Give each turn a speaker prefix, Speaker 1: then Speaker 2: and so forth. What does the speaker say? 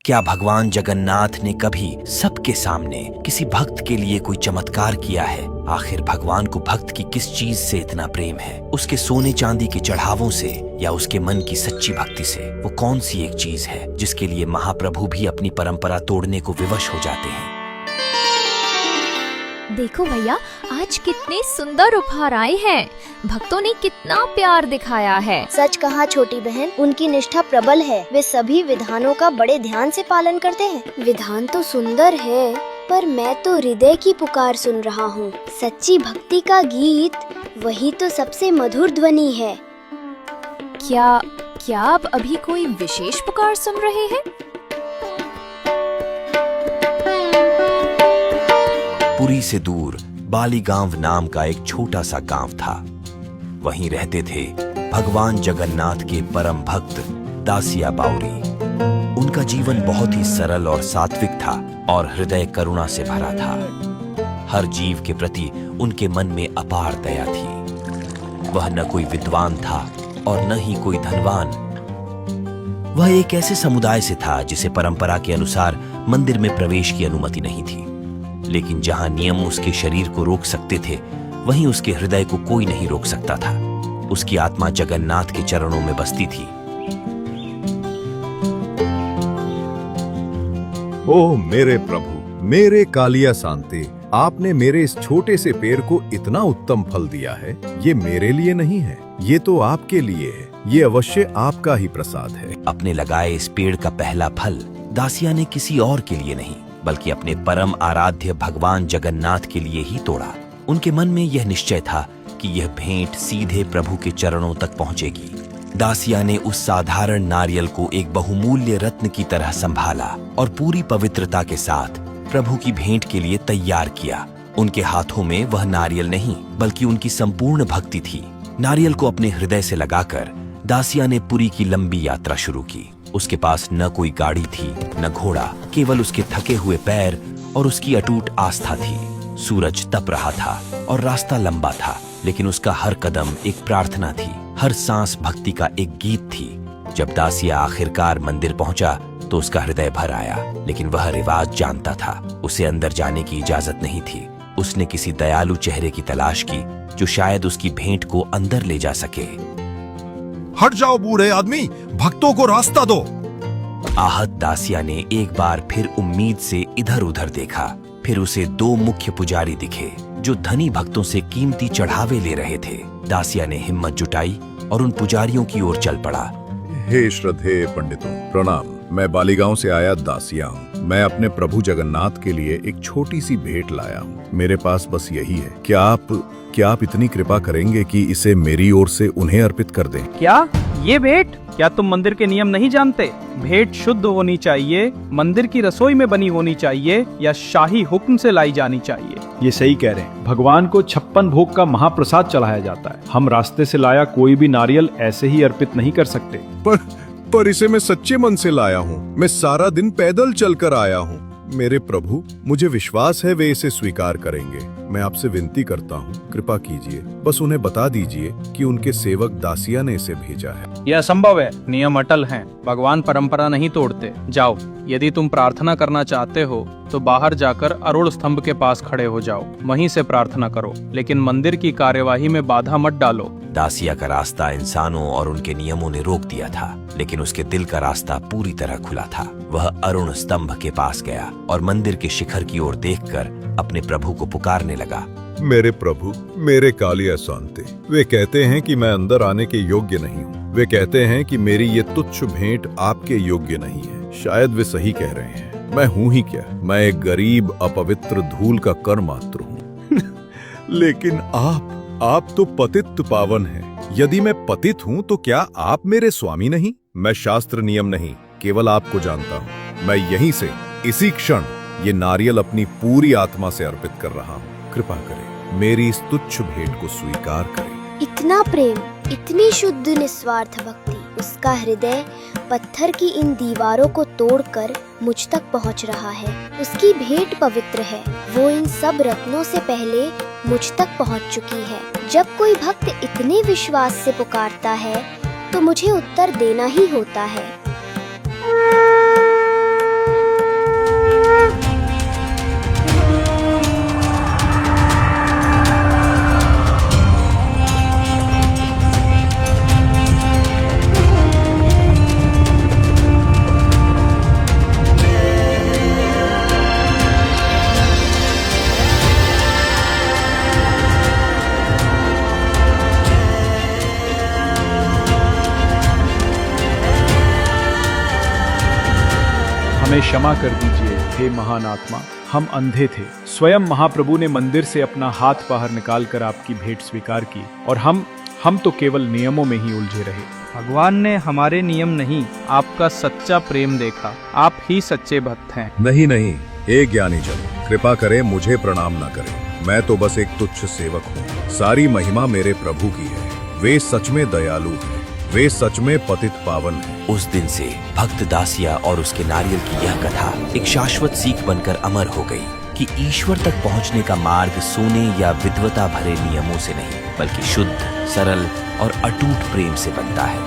Speaker 1: क्या भगवान जगन्नाथ ने कभी सबके सामने किसी भक्त के लिए कोई चमत्कार किया है? आखिर भगवान को भक्त की किस चीज से इतना प्रेम है? उसके सोने चांदी के चढ़ावों से या उसके मन की सच्ची भक्ति से? वो कौन सी एक चीज है जिसके लिए महाप्रभु भी अपनी परंपरा तोड़ने को विवश हो जाते हैं?
Speaker 2: देखो भैया, आज कितने सुंदर उपहार आए हैं। भक्तों ने कितना प्यार दिखाया है।
Speaker 3: सच कहा छोटी बहन, उनकी निष्ठा प्रबल है। वे सभी विधानों का बड़े ध्यान से पालन करते हैं। विधान तो सुंदर है, पर मैं तो हृदय की पुकार सुन रहा हूँ। सच्ची भक्ति का गीत, वही तो सबसे मधुर ध्वनि है।
Speaker 2: क्या आप अभी कोई विशेष पुकार सुन रहे हैं?
Speaker 1: पुरी से दूर बालीगांव नाम का एक छोटा सा गांव था। वहीं रहते थे भगवान जगन्नाथ के परम भक्त दासिया बाउरी। उनका जीवन बहुत ही सरल और सात्विक था और हृदय करुणा से भरा था। हर जीव के प्रति उनके मन में अपार दया थी। वह न कोई विद्वान था और न ही कोई धनवान। वह एक ऐसे समुदाय से था जिसे परंपरा के अनुसार मंदिर में प्रवेश की अनुमति नहीं थी। लेकिन जहां नियम उसके शरीर को रोक सकते थे, वहीं उसके हृदय को कोई नहीं रोक सकता था। उसकी आत्मा जगन्नाथ के चरणों में बसती थी।
Speaker 4: ओह मेरे प्रभु, मेरे कालिया शांति, आपने मेरे इस छोटे से पेड़ को इतना उत्तम फल दिया है। ये मेरे लिए नहीं है, ये तो आपके लिए है। ये अवश्य आपका ही प्रसाद है।
Speaker 1: अपने लगाए इस पेड़ का पहला फल दासिया ने किसी और के लिए नहीं, बल्कि अपने परम आराध्य भगवान जगन्नाथ के लिए ही तोड़ा। उनके मन में यह निश्चय था कि यह भेंट सीधे प्रभु के चरणों तक पहुंचेगी। दासिया ने उस साधारण नारियल को एक बहुमूल्य रत्न की तरह संभाला और पूरी पवित्रता के साथ प्रभु की भेंट के लिए तैयार किया। उनके हाथों में वह नारियल नहीं, बल्कि उनकी संपूर्ण भक्ति थी। नारियल को अपने हृदय से लगाकर दासिया ने पुरी की लंबी यात्रा शुरू की। उसके पास न कोई गाड़ी थी, न घोड़ा, केवल उसके थके हुए पैर और उसकी अटूट आस्था थी। सूरज तप रहा था और रास्ता लंबा था, लेकिन उसका हर कदम एक प्रार्थना थी, हर सांस भक्ति का एक गीत थी। जब दासिया आखिरकार मंदिर पहुंचा तो उसका हृदय भर आया, लेकिन वह रिवाज जानता था। उसे अंदर जाने की इजाजत नहीं थी। उसने किसी दयालु चेहरे की तलाश की जो शायद उसकी भेंट को अंदर ले जा सके।
Speaker 4: हट जाओ बूढ़े आदमी, भक्तों को रास्ता दो।
Speaker 1: आहत दासिया ने एक बार फिर उम्मीद से इधर उधर देखा। फिर उसे दो मुख्य पुजारी दिखे जो धनी भक्तों से कीमती चढ़ावे ले रहे थे। दासिया ने हिम्मत जुटाई और उन पुजारियों की ओर चल पड़ा।
Speaker 4: हे श्रद्धेय पंडितों, प्रणाम। मैं बालीगांव से आया दासिया हूँ। मैं अपने प्रभु जगन्नाथ के लिए एक छोटी सी भेंट लाया हूँ। मेरे पास बस यही है। क्या आप इतनी कृपा करेंगे कि इसे मेरी ओर से उन्हें अर्पित कर दें?
Speaker 5: क्या ये भेंट? क्या तुम मंदिर के नियम नहीं जानते? भेंट शुद्ध होनी चाहिए, मंदिर की रसोई में बनी होनी चाहिए या शाही हुक्म से लाई जानी चाहिए।
Speaker 6: ये सही कह रहे हैं। भगवान को 56 भोग का महाप्रसाद चढ़ाया जाता है। हम रास्ते से लाया कोई भी नारियल ऐसे ही अर्पित नहीं कर सकते।
Speaker 4: पर इसे मैं सच्चे मन से लाया हूँ। मैं सारा दिन पैदल चलकर आया हूँ। मेरे प्रभु, मुझे विश्वास है वे इसे स्वीकार करेंगे। मैं आपसे विनती करता हूँ, कृपा कीजिए। बस उन्हें बता दीजिए कि उनके सेवक दासिया ने इसे भेजा है।
Speaker 5: यह असंभव है। नियम अटल हैं। भगवान परंपरा नहीं तोड़ते। जाओ, यदि तुम प्रार्थना करना चाहते हो तो बाहर जाकर अरुण स्तंभ के पास खड़े हो जाओ। वहीं से प्रार्थना करो, लेकिन मंदिर की कार्यवाही में बाधा मत डालो।
Speaker 1: दासिया का रास्ता इंसानों और उनके नियमों ने रोक दिया था, लेकिन उसके दिल का रास्ता पूरी तरह खुला था। वह अरुण स्तंभ के पास गया और मंदिर के शिखर की ओर देखकर अपने प्रभु को पुकारने लगा।
Speaker 4: मेरे प्रभु, मेरे कालिया शांति, वे कहते हैं कि मैं अंदर आने के योग्य नहीं हूँ। वे कहते हैं कि मेरी ये तुच्छ भेंट आपके योग्य नहीं है। शायद वे सही कह रहे हैं। मैं हूँ ही क्या? मैं एक गरीब अपवित्र धूल का कर मात्र हूँ। लेकिन आप तो पतित पावन हैं। यदि मैं पतित हूँ तो क्या आप मेरे स्वामी नहीं? मैं शास्त्र नियम नहीं, केवल आपको जानता हूँ। मैं यहीं से इसी क्षण ये नारियल अपनी पूरी आत्मा से अर्पित कर रहा हूँ। कृपा करें, मेरी इस तुच्छ भेंट को स्वीकार करें।
Speaker 3: इतना प्रेम, इतनी शुद्ध निस्वार्थ भक्ति। उसका हृदय पत्थर की इन दीवारों को तोड़कर मुझ तक पहुंच रहा है। उसकी भेंट पवित्र है। वो इन सब रत्नों से पहले मुझ तक पहुंच चुकी है। जब कोई भक्त इतने विश्वास से पुकारता है तो मुझे उत्तर देना ही होता है।
Speaker 6: हमें क्षमा कर दीजिए हे महान आत्मा, हम अंधे थे। स्वयं महाप्रभु ने मंदिर से अपना हाथ बाहर निकालकर आपकी भेंट स्वीकार की और हम तो केवल नियमों में ही उलझे रहे।
Speaker 5: भगवान ने हमारे नियम नहीं, आपका सच्चा प्रेम देखा। आप ही सच्चे भक्त हैं।
Speaker 4: नहीं नहीं, हे ज्ञानी जन, कृपा करें, मुझे प्रणाम न करें। मैं तो बस एक तुच्छ सेवक हूँ। सारी महिमा मेरे प्रभु की है। वे सच में दयालु हैं, वे सच में पतित पावन हैं।
Speaker 1: उस दिन से भक्त दासिया और उसके नारियल की यह कथा एक शाश्वत सीख बनकर अमर हो गई कि ईश्वर तक पहुंचने का मार्ग सोने या विद्वता भरे नियमों से नहीं, बल्कि शुद्ध, सरल और अटूट प्रेम से बनता है।